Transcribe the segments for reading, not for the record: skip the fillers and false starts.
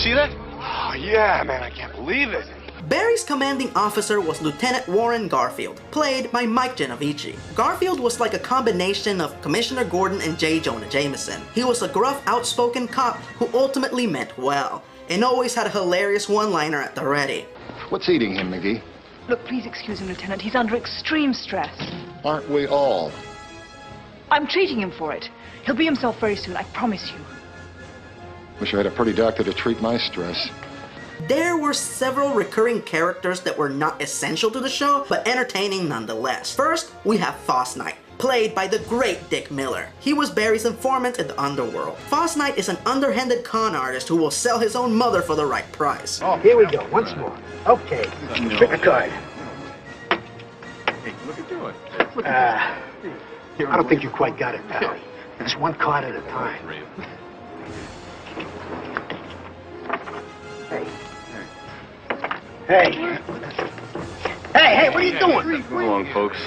see that? Oh, yeah, man, I can't believe it. Barry's commanding officer was Lieutenant Warren Garfield, played by Mike Genovici. Garfield was like a combination of Commissioner Gordon and J. Jonah Jameson. He was a gruff, outspoken cop who ultimately meant well, and always had a hilarious one-liner at the ready. What's eating him, McGee? Look, please excuse him, Lieutenant. He's under extreme stress. Aren't we all? I'm treating him for it. He'll be himself very soon, I promise you. Wish I had a pretty doctor to treat my stress. There were several recurring characters that were not essential to the show, but entertaining nonetheless. First, we have Foss Knight, played by the great Dick Miller. He was Barry's informant in the underworld. Foss Knight is an underhanded con artist who will sell his own mother for the right price. Oh, here we go, once more. Okay, pick a card. Hey, look at you. I don't think you quite got it, pal. It's one card at a time. Hey. Hey, what are you doing? Come along, folks.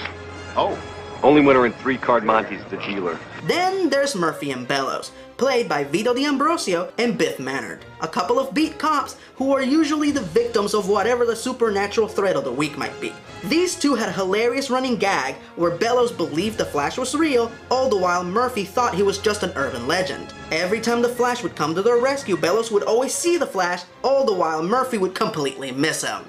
Oh. Only winner in 3-card Monty's the dealer. Then there's Murphy and Bellows, played by Vito D'Ambrosio and Biff Manard, a couple of beat cops who are usually the victims of whatever the supernatural threat of the week might be. These two had a hilarious running gag where Bellows believed the Flash was real, all the while Murphy thought he was just an urban legend. Every time the Flash would come to their rescue, Bellows would always see the Flash, all the while Murphy would completely miss him.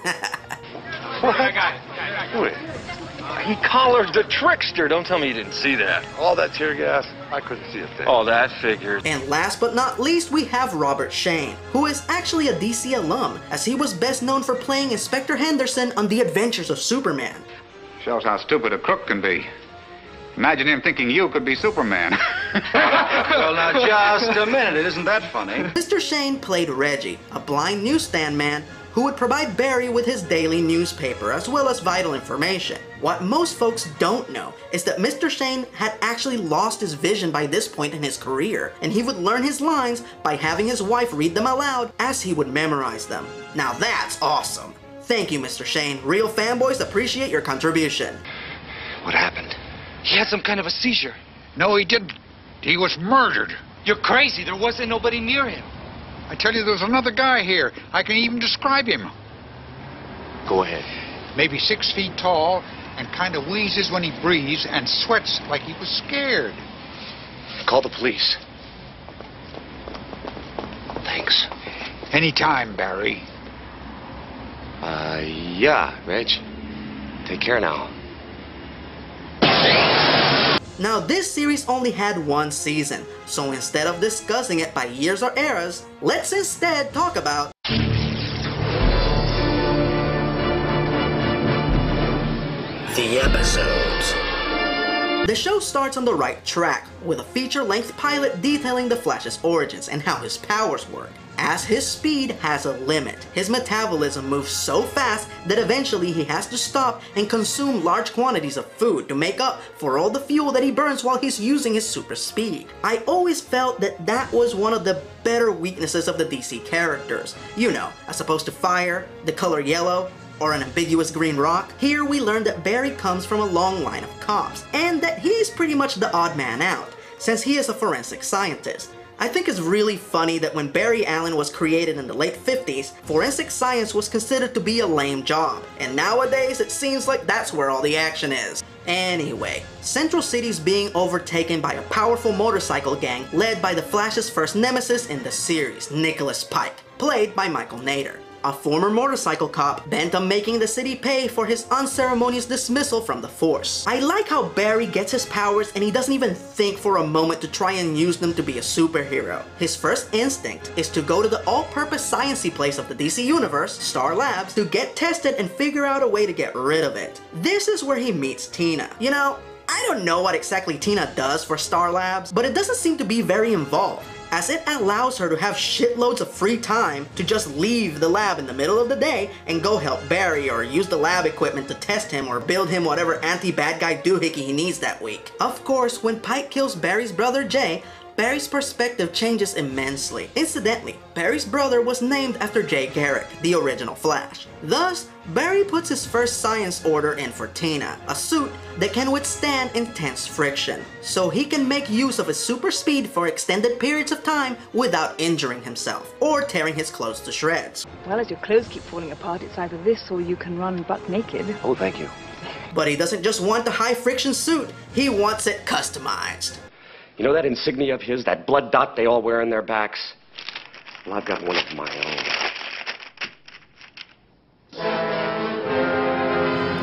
He collared the trickster. Don't tell me you didn't see that. All that tear gas, I couldn't see a thing. Oh, that figures. And last but not least, we have Robert Shane, who is actually a DC alum, as he was best known for playing Inspector Henderson on The Adventures of Superman. Shows how stupid a crook can be. Imagine him thinking you could be Superman. Well, now, just a minute. It isn't that funny. Mr. Shane played Reggie, a blind newsstand man who would provide Barry with his daily newspaper as well as vital information. What most folks don't know is that Mr. Shane had actually lost his vision by this point in his career, and he would learn his lines by having his wife read them aloud as he would memorize them. Now that's awesome. Thank you, Mr. Shane. Real fanboys appreciate your contribution. What happened? He had some kind of a seizure. No, he didn't. He was murdered. You're crazy. There wasn't nobody near him. I tell you, there's another guy here. I can even describe him. Go ahead. Maybe 6 feet tall and kind of wheezes when he breathes and sweats like he was scared. Call the police. Thanks. Anytime, Barry. Yeah, Reg. Take care now. Now this series only had one season, so instead of discussing it by years or eras, let's instead talk about the episodes. The show starts on the right track, with a feature-length pilot detailing the Flash's origins and how his powers work. As his speed has a limit, his metabolism moves so fast that eventually he has to stop and consume large quantities of food to make up for all the fuel that he burns while he's using his super speed. I always felt that that was one of the better weaknesses of the DC characters. You know, as opposed to fire, the color yellow, or an ambiguous green rock. Here we learn that Barry comes from a long line of cops, and that he's pretty much the odd man out, since he is a forensic scientist. I think it's really funny that when Barry Allen was created in the late 50s, forensic science was considered to be a lame job, and nowadays it seems like that's where all the action is. Anyway, Central City's being overtaken by a powerful motorcycle gang led by the Flash's first nemesis in the series, Nicholas Pike, played by Michael Nader, a former motorcycle cop bent on making the city pay for his unceremonious dismissal from the force. I like how Barry gets his powers and he doesn't even think for a moment to try and use them to be a superhero. His first instinct is to go to the all-purpose sciencey place of the DC Universe, Star Labs, to get tested and figure out a way to get rid of it. This is where he meets Tina. You know, I don't know what exactly Tina does for Star Labs, but it doesn't seem to be very involved, as it allows her to have shitloads of free time to just leave the lab in the middle of the day and go help Barry or use the lab equipment to test him or build him whatever anti-bad guy doohickey he needs that week. Of course, when Pike kills Barry's brother Jay, Barry's perspective changes immensely. Incidentally, Barry's brother was named after Jay Garrick, the original Flash. Thus, Barry puts his first science order in for Tina, a suit that can withstand intense friction, so he can make use of his super speed for extended periods of time without injuring himself or tearing his clothes to shreds. Well, as your clothes keep falling apart, it's either this or you can run buck naked. Oh, thank you. But he doesn't just want the high-friction suit, he wants it customized. You know that insignia of his, that blood dot they all wear on their backs? Well, I've got one of my own.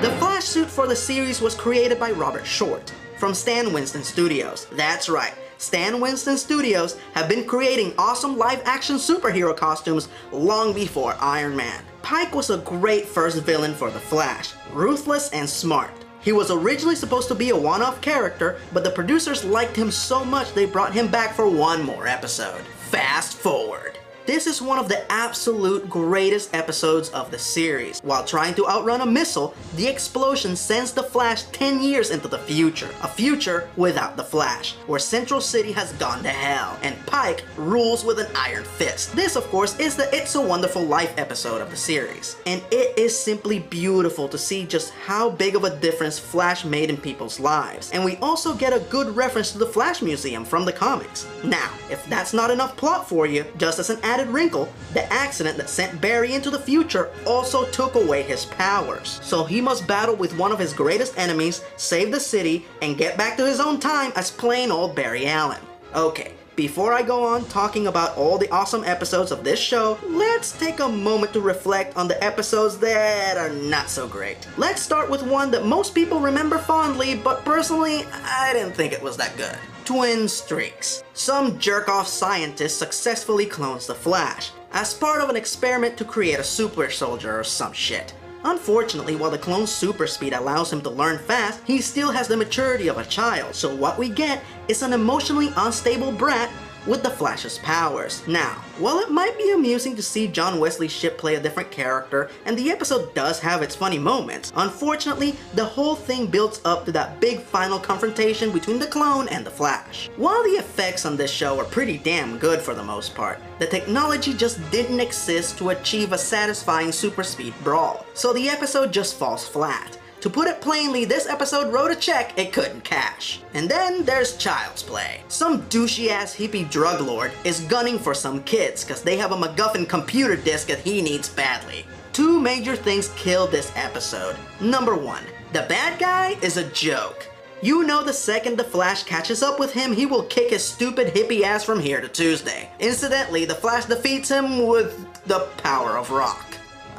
The Flash suit for the series was created by Robert Short from Stan Winston Studios. That's right, Stan Winston Studios have been creating awesome live-action superhero costumes long before Iron Man. Pike was a great first villain for the Flash, ruthless and smart. He was originally supposed to be a one-off character, but the producers liked him so much they brought him back for one more episode. Fast forward. This is one of the absolute greatest episodes of the series. While trying to outrun a missile, the explosion sends the Flash 10 years into the future. A future without the Flash, where Central City has gone to hell, and Pike rules with an iron fist. This, of course, is the It's a Wonderful Life episode of the series. And it is simply beautiful to see just how big of a difference Flash made in people's lives. And we also get a good reference to the Flash Museum from the comics. Now, if that's not enough plot for you, just as an added wrinkle, the accident that sent Barry into the future also took away his powers. So he must battle with one of his greatest enemies, save the city, and get back to his own time as plain old Barry Allen. Okay, before I go on talking about all the awesome episodes of this show, let's take a moment to reflect on the episodes that are not so great. Let's start with one that most people remember fondly, but personally, I didn't think it was that good. Twin Streaks. Some jerk-off scientist successfully clones the Flash as part of an experiment to create a super soldier or some shit. Unfortunately, while the clone's super speed allows him to learn fast, he still has the maturity of a child, so what we get is an emotionally unstable brat with the Flash's powers. Now, while it might be amusing to see John Wesley Shipp play a different character, and the episode does have its funny moments, unfortunately, the whole thing builds up to that big final confrontation between the clone and the Flash. While the effects on this show are pretty damn good for the most part, the technology just didn't exist to achieve a satisfying super speed brawl, so the episode just falls flat. To put it plainly, this episode wrote a check it couldn't cash. And then there's Child's Play. Some douchey-ass hippie drug lord is gunning for some kids cause they have a MacGuffin computer disk that he needs badly. Two major things killed this episode. Number one, the bad guy is a joke. You know the second the Flash catches up with him, he will kick his stupid hippie ass from here to Tuesday. Incidentally, the Flash defeats him with the power of rock.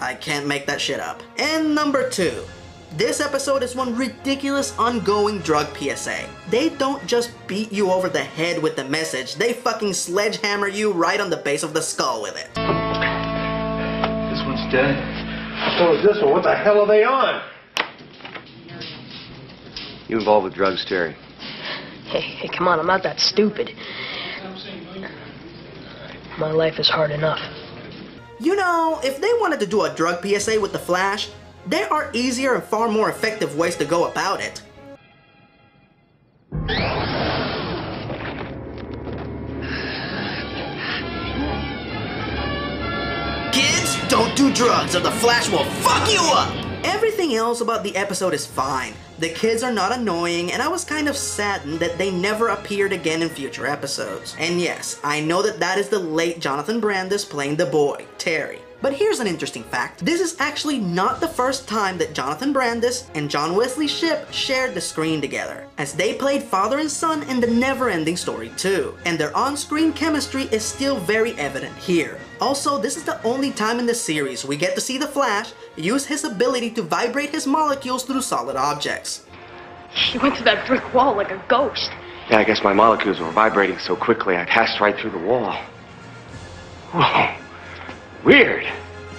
I can't make that shit up. And number two, this episode is one ridiculous ongoing drug PSA. They don't just beat you over the head with the message, they fucking sledgehammer you right on the base of the skull with it. This one's dead. So is this one. What the hell are they on? You involved with drugs, Terry? Hey, come on, I'm not that stupid. My life is hard enough. You know, if they wanted to do a drug PSA with the Flash, there are easier and far more effective ways to go about it. Kids, don't do drugs or the Flash will fuck you up! Everything else about the episode is fine. The kids are not annoying, and I was kind of saddened that they never appeared again in future episodes. And yes, I know that is the late Jonathan Brandis playing the boy, Terry. But here's an interesting fact. This is actually not the first time that Jonathan Brandis and John Wesley Shipp shared the screen together, as they played father and son in The Never-Ending Story 2, and their on-screen chemistry is still very evident here. Also, this is the only time in the series we get to see the Flash use his ability to vibrate his molecules through solid objects. He went through that brick wall like a ghost. Yeah, I guess my molecules were vibrating so quickly I passed right through the wall. Whoa. Weird.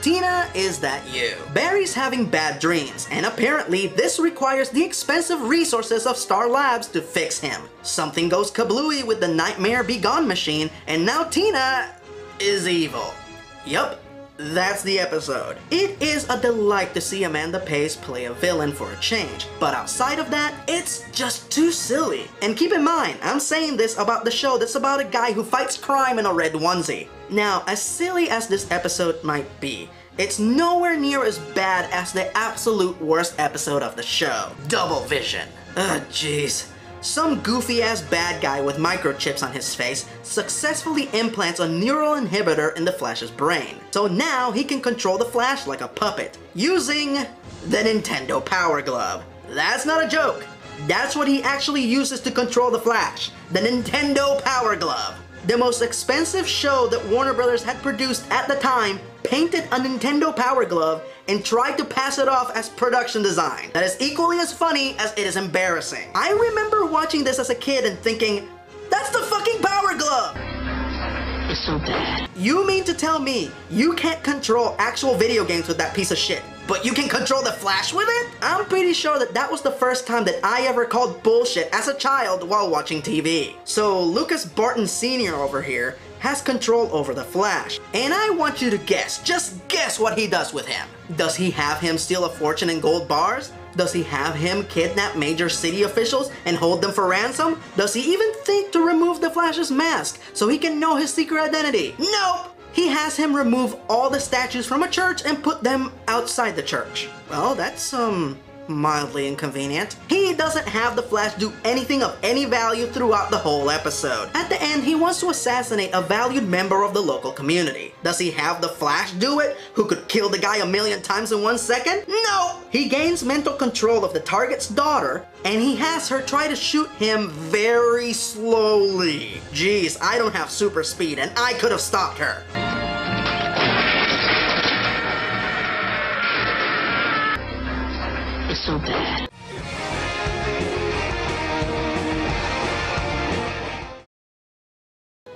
Tina, is that you? Barry's having bad dreams, and apparently this requires the expensive resources of Star Labs to fix him. Something goes kablooey with the Nightmare Begone machine, and now Tina is evil. Yup, that's the episode. It is a delight to see Amanda Pays play a villain for a change, but outside of that, it's just too silly. And keep in mind, I'm saying this about the show that's about a guy who fights crime in a red onesie. Now, as silly as this episode might be, it's nowhere near as bad as the absolute worst episode of the show, Double Vision. Ugh, jeez. Some goofy-ass bad guy with microchips on his face successfully implants a neural inhibitor in the Flash's brain. So now he can control the Flash like a puppet, using the Nintendo Power Glove. That's not a joke. That's what he actually uses to control the Flash, the Nintendo Power Glove. The most expensive show that Warner Brothers had produced at the time painted a Nintendo Power Glove and tried to pass it off as production design. That is equally as funny as it is embarrassing. I remember watching this as a kid and thinking, that's the fucking Power Glove! It's so bad. You mean to tell me you can't control actual video games with that piece of shit, but you can control the Flash with it? I'm pretty sure that that was the first time that I ever called bullshit as a child while watching TV. So Lucas Barton Sr. over here has control over the Flash. And I want you to guess, just guess what he does with him. Does he have him steal a fortune in gold bars? Does he have him kidnap major city officials and hold them for ransom? Does he even think to remove the Flash's mask so he can know his secret identity? Nope! He has him remove all the statues from a church and put them outside the church. Well, that's, mildly inconvenient. He doesn't have the Flash do anything of any value throughout the whole episode. At the end, he wants to assassinate a valued member of the local community. Does he have the Flash do it, who could kill the guy 1,000,000 times in 1 second? No! He gains mental control of the target's daughter, and he has her try to shoot him very slowly. Jeez, I don't have super speed, and I could have stopped her. It's so bad.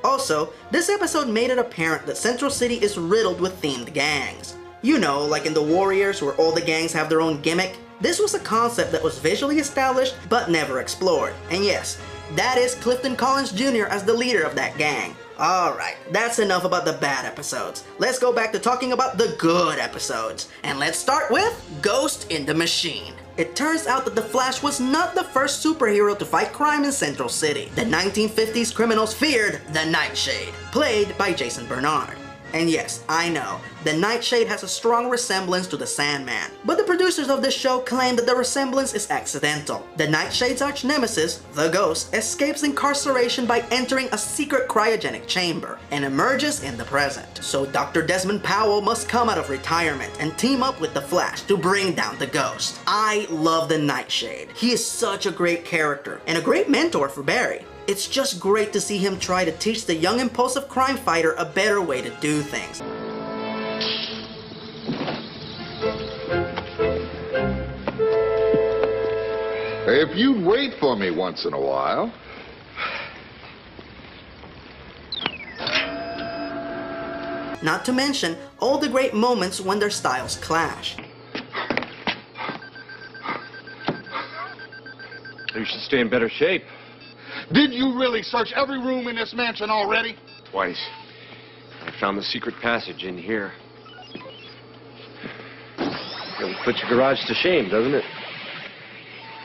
Also, this episode made it apparent that Central City is riddled with themed gangs. You know, like in The Warriors where all the gangs have their own gimmick. This was a concept that was visually established but never explored. And yes, that is Clifton Collins Jr. as the leader of that gang. Alright, that's enough about the bad episodes. Let's go back to talking about the good episodes. And let's start with Ghost in the Machine. It turns out that the Flash was not the first superhero to fight crime in Central City. The 1950s criminals feared the Nightshade, played by Jason Bernard. And yes, I know, the Nightshade has a strong resemblance to the Sandman, but the producers of this show claim that the resemblance is accidental. The Nightshade's arch-nemesis, the Ghost, escapes incarceration by entering a secret cryogenic chamber and emerges in the present. So Dr. Desmond Powell must come out of retirement and team up with the Flash to bring down the Ghost. I love the Nightshade. He is such a great character and a great mentor for Barry. It's just great to see him try to teach the young impulsive crime fighter a better way to do things. If you'd wait for me once in a while. Not to mention all the great moments when their styles clash. You should stay in better shape. Did you really search every room in this mansion already? Twice. I found the secret passage in here. It'll put your garage to shame, doesn't it?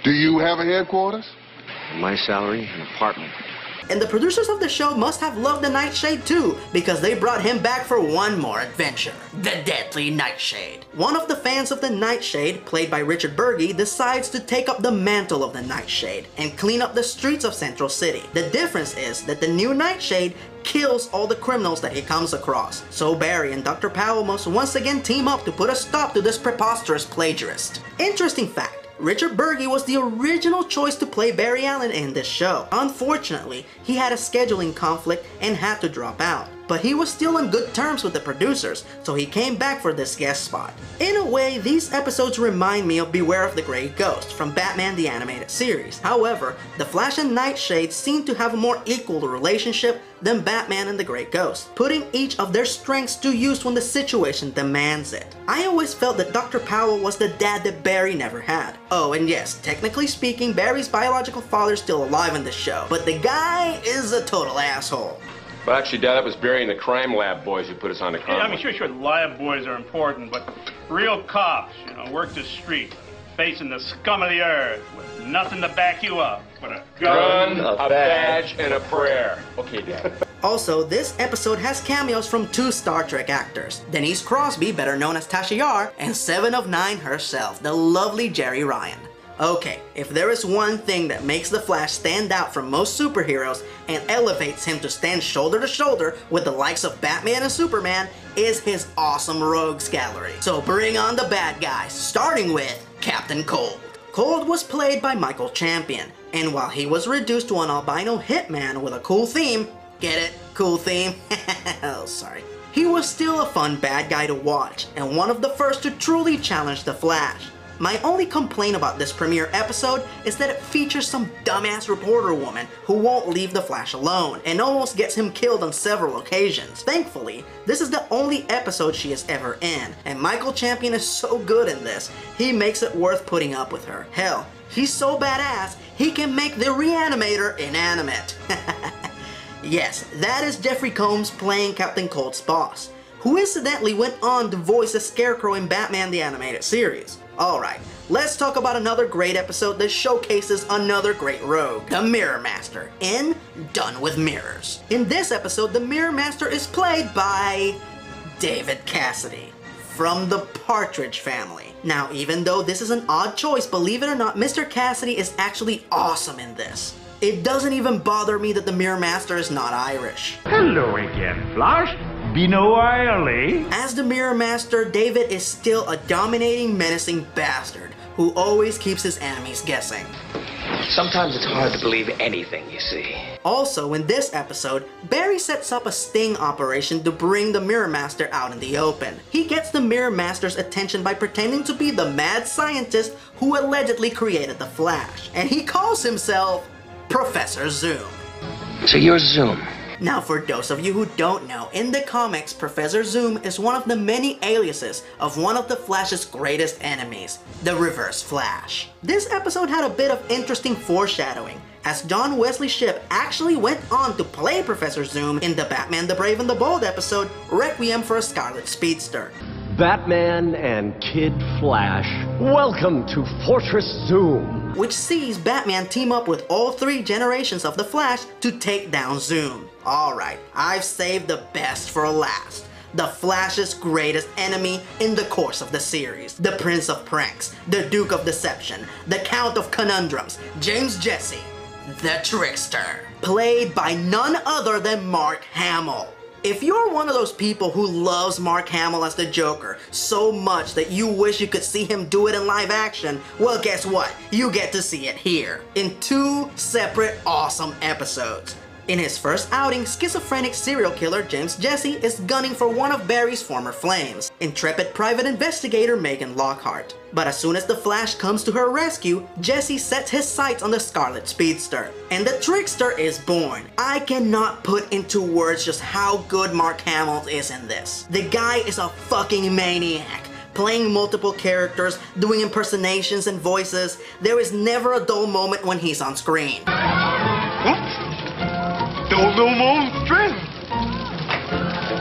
Do you have a headquarters? My salary, an apartment. And the producers of the show must have loved the Nightshade too, because they brought him back for one more adventure. The Deadly Nightshade. One of the fans of the Nightshade, played by Richard Burgi, decides to take up the mantle of the Nightshade and clean up the streets of Central City. The difference is that the new Nightshade kills all the criminals that he comes across. So Barry and Dr. Powell must once again team up to put a stop to this preposterous plagiarist. Interesting fact. Richard Burgi was the original choice to play Barry Allen in this show. Unfortunately, he had a scheduling conflict and had to drop out. But he was still on good terms with the producers, so he came back for this guest spot. In a way, these episodes remind me of Beware of the Grey Ghost from Batman the Animated Series. However, the Flash and Nightshade seem to have a more equal relationship than Batman and the Grey Ghost, putting each of their strengths to use when the situation demands it. I always felt that Dr. Powell was the dad that Barry never had. Oh, and yes, technically speaking, Barry's biological father is still alive in this show, but the guy is a total asshole. Well, actually, Dad, that was Barry and the crime lab boys who put us on the Yeah, I mean, sure, the lab boys are important, but real cops, work the street, facing the scum of the earth with nothing to back you up but a gun, a badge, and a prayer. Okay, Dad. Also, this episode has cameos from 2 Star Trek actors, Denise Crosby, better known as Tasha Yar, and 7 of 9 herself, the lovely Jeri Ryan. Okay, if there is one thing that makes the Flash stand out from most superheroes and elevates him to stand shoulder to shoulder with the likes of Batman and Superman, is his awesome rogues gallery. So bring on the bad guys, starting with Captain Cold. Cold was played by Michael Champion, and while he was reduced to an albino hitman with a cool theme, get it? Cool theme? Oh, sorry. He was still a fun bad guy to watch, and one of the first to truly challenge the Flash. My only complaint about this premiere episode is that it features some dumbass reporter woman who won't leave the Flash alone and almost gets him killed on several occasions. Thankfully, this is the only episode she is ever in, and Michael Champion is so good in this, he makes it worth putting up with her. Hell, he's so badass, he can make the Reanimator inanimate. Yes, that is Jeffrey Combs playing Captain Cold's boss, who incidentally went on to voice the Scarecrow in Batman the Animated Series. Alright, let's talk about another great episode that showcases another great rogue, the Mirror Master, in Done with Mirrors. In this episode, the Mirror Master is played by David Cassidy from the Partridge Family. Now, even though this is an odd choice, believe it or not, Mr. Cassidy is actually awesome in this. It doesn't even bother me that the Mirror Master is not Irish. Hello again, Flash. Been a while, eh? As the Mirror Master, David is still a dominating, menacing bastard who always keeps his enemies guessing. Sometimes it's hard to believe anything you see. Also, in this episode, Barry sets up a sting operation to bring the Mirror Master out in the open. He gets the Mirror Master's attention by pretending to be the mad scientist who allegedly created the Flash, and he calls himself Professor Zoom. So you're Zoom. Now, for those of you who don't know, in the comics, Professor Zoom is one of the many aliases of one of the Flash's greatest enemies, the Reverse Flash. This episode had a bit of interesting foreshadowing, as John Wesley Shipp actually went on to play Professor Zoom in the Batman the Brave and the Bold episode, Requiem for a Scarlet Speedster. Batman and Kid Flash, welcome to Fortress Zoom, which sees Batman team up with all 3 generations of the Flash to take down Zoom. Alright, I've saved the best for last. The Flash's greatest enemy in the course of the series. The Prince of Pranks, the Duke of Deception, the Count of Conundrums, James Jesse, the Trickster. Played by none other than Mark Hamill. If you're one of those people who loves Mark Hamill as the Joker so much that you wish you could see him do it in live action, well, guess what? You get to see it here, in 2 separate awesome episodes. In his first outing, schizophrenic serial killer James Jesse is gunning for one of Barry's former flames, intrepid private investigator Megan Lockhart. But as soon as the Flash comes to her rescue, Jesse sets his sights on the Scarlet Speedster, and the Trickster is born. I cannot put into words just how good Mark Hamill is in this. The guy is a fucking maniac, playing multiple characters, doing impersonations and voices. There is never a dull moment when he's on screen.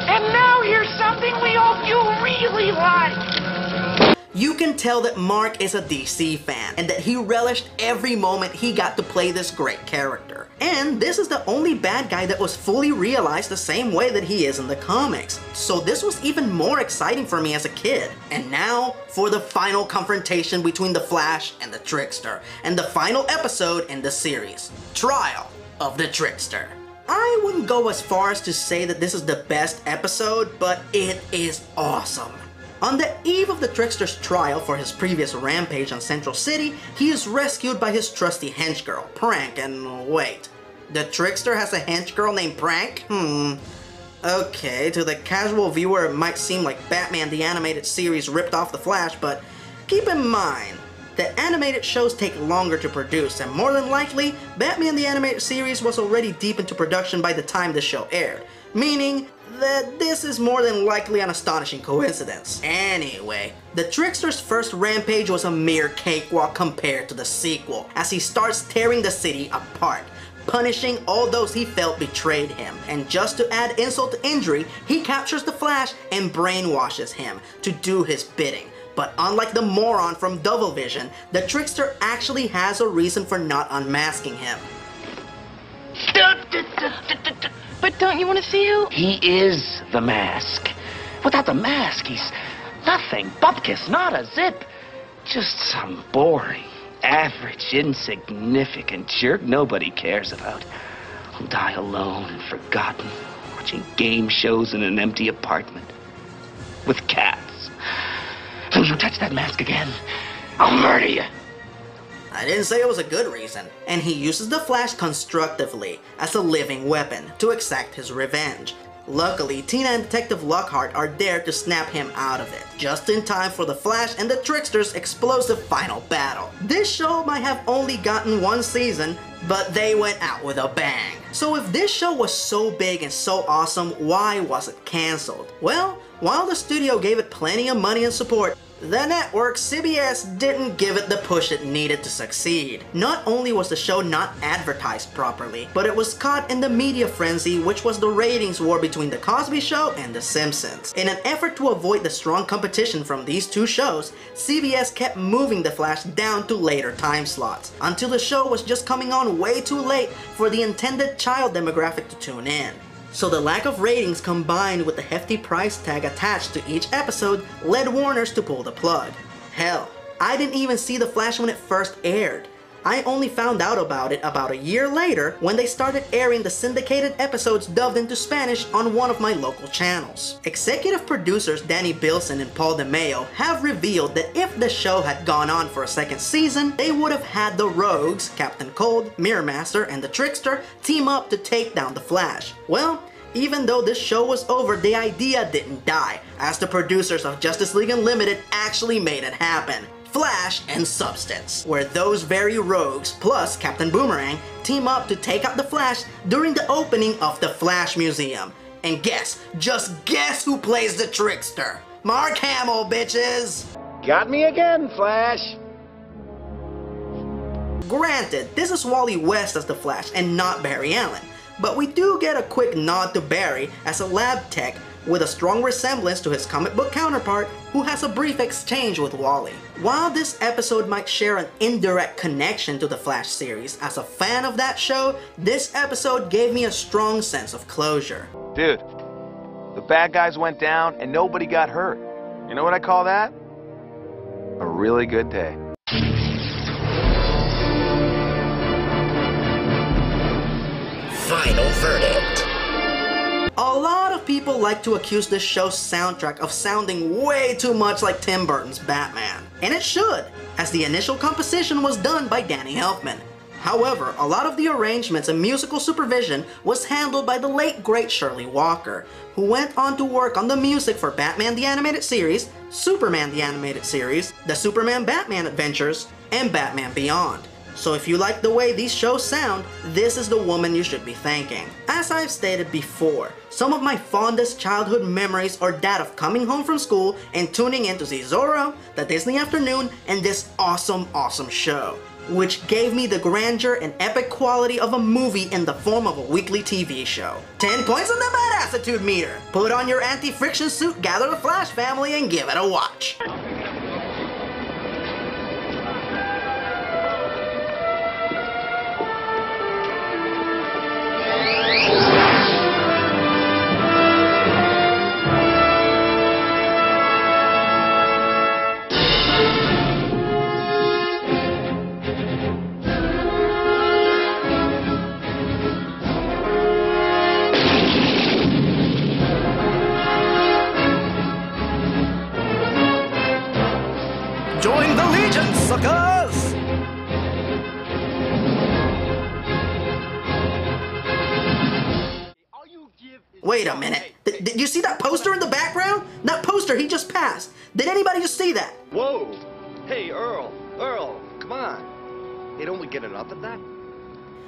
And now here's something we hope you really like. You can tell that Mark is a DC fan, and that he relished every moment he got to play this great character. And this is the only bad guy that was fully realized the same way that he is in the comics. So this was even more exciting for me as a kid. And now, for the final confrontation between the Flash and the Trickster, and the final episode in the series, Trial of the Trickster. I wouldn't go as far as to say that this is the best episode, but it is awesome. On the eve of the Trickster's trial for his previous rampage on Central City, he is rescued by his trusty henchgirl, Prank, and wait, the Trickster has a henchgirl named Prank? Okay, to the casual viewer it might seem like Batman the Animated Series ripped off the Flash, but keep in mind, the animated shows take longer to produce, and more than likely, Batman the Animated Series was already deep into production by the time the show aired, meaning that this is more than likely an astonishing coincidence. Anyway, the Trickster's first rampage was a mere cakewalk compared to the sequel, as he starts tearing the city apart, punishing all those he felt betrayed him. And just to add insult to injury, he captures the Flash and brainwashes him to do his bidding. But unlike the moron from Double Vision, the Trickster actually has a reason for not unmasking him. But don't you want to see who? He is the mask. Without the mask, he's nothing. Bupkis, not a zip. Just some boring, average, insignificant jerk nobody cares about. Who'll die alone and forgotten, watching game shows in an empty apartment. With cats. Don't you touch that mask again, I'll murder you. I didn't say it was a good reason. And he uses the Flash constructively, as a living weapon, to exact his revenge. Luckily, Tina and Detective Lockhart are there to snap him out of it, just in time for the Flash and the Trickster's explosive final battle. This show might have only gotten one season, but they went out with a bang. So if this show was so big and so awesome, why was it cancelled? Well, while the studio gave it plenty of money and support, the network, CBS, didn't give it the push it needed to succeed. Not only was the show not advertised properly, but it was caught in the media frenzy, which was the ratings war between The Cosby Show and The Simpsons. In an effort to avoid the strong competition from these two shows, CBS kept moving The Flash down to later time slots, until the show was just coming on way too late for the intended child demographic to tune in. So the lack of ratings combined with the hefty price tag attached to each episode led Warner's to pull the plug. Hell, I didn't even see The Flash when it first aired. I only found out about it about a year later when they started airing the syndicated episodes dubbed into Spanish on one of my local channels. Executive producers Danny Bilson and Paul DeMeo have revealed that if the show had gone on for a second season, they would have had the Rogues, Captain Cold, Mirror Master, and the Trickster team up to take down the Flash. Well, even though this show was over, the idea didn't die, as the producers of Justice League Unlimited actually made it happen. Flash and Substance, where those very rogues, plus Captain Boomerang, team up to take out the Flash during the opening of the Flash Museum. And just guess who plays the Trickster? Mark Hamill, bitches! Got me again, Flash! Granted, this is Wally West as the Flash and not Barry Allen, but we do get a quick nod to Barry as a lab tech with a strong resemblance to his comic book counterpart who has a brief exchange with Wally. While this episode might share an indirect connection to the Flash series, as a fan of that show, this episode gave me a strong sense of closure. Dude, the bad guys went down and nobody got hurt. You know what I call that? A really good day. Final verdict. A lot of people like to accuse this show's soundtrack of sounding way too much like Tim Burton's Batman. And it should, as the initial composition was done by Danny Elfman. However, a lot of the arrangements and musical supervision was handled by the late great Shirley Walker, who went on to work on the music for Batman the Animated Series, Superman the Animated Series, the Superman-Batman Adventures, and Batman Beyond. So if you like the way these shows sound, this is the woman you should be thanking. As I've stated before, some of my fondest childhood memories are that of coming home from school and tuning in to see Zorro, the Disney Afternoon, and this awesome show, which gave me the grandeur and epic quality of a movie in the form of a weekly TV show. 10 points on the badassitude meter. Put on your anti-friction suit, gather the Flash family, and give it a watch. Join the Legion, suckers! Wait a minute. Did you see that poster in the background? That poster he just passed. Did anybody just see that? Whoa! Hey, Earl, come on. Hey, don't we get enough of that?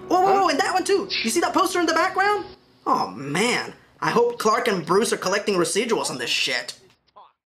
Whoa, and that one too. You see that poster in the background? Oh man, I hope Clark and Bruce are collecting residuals on this shit.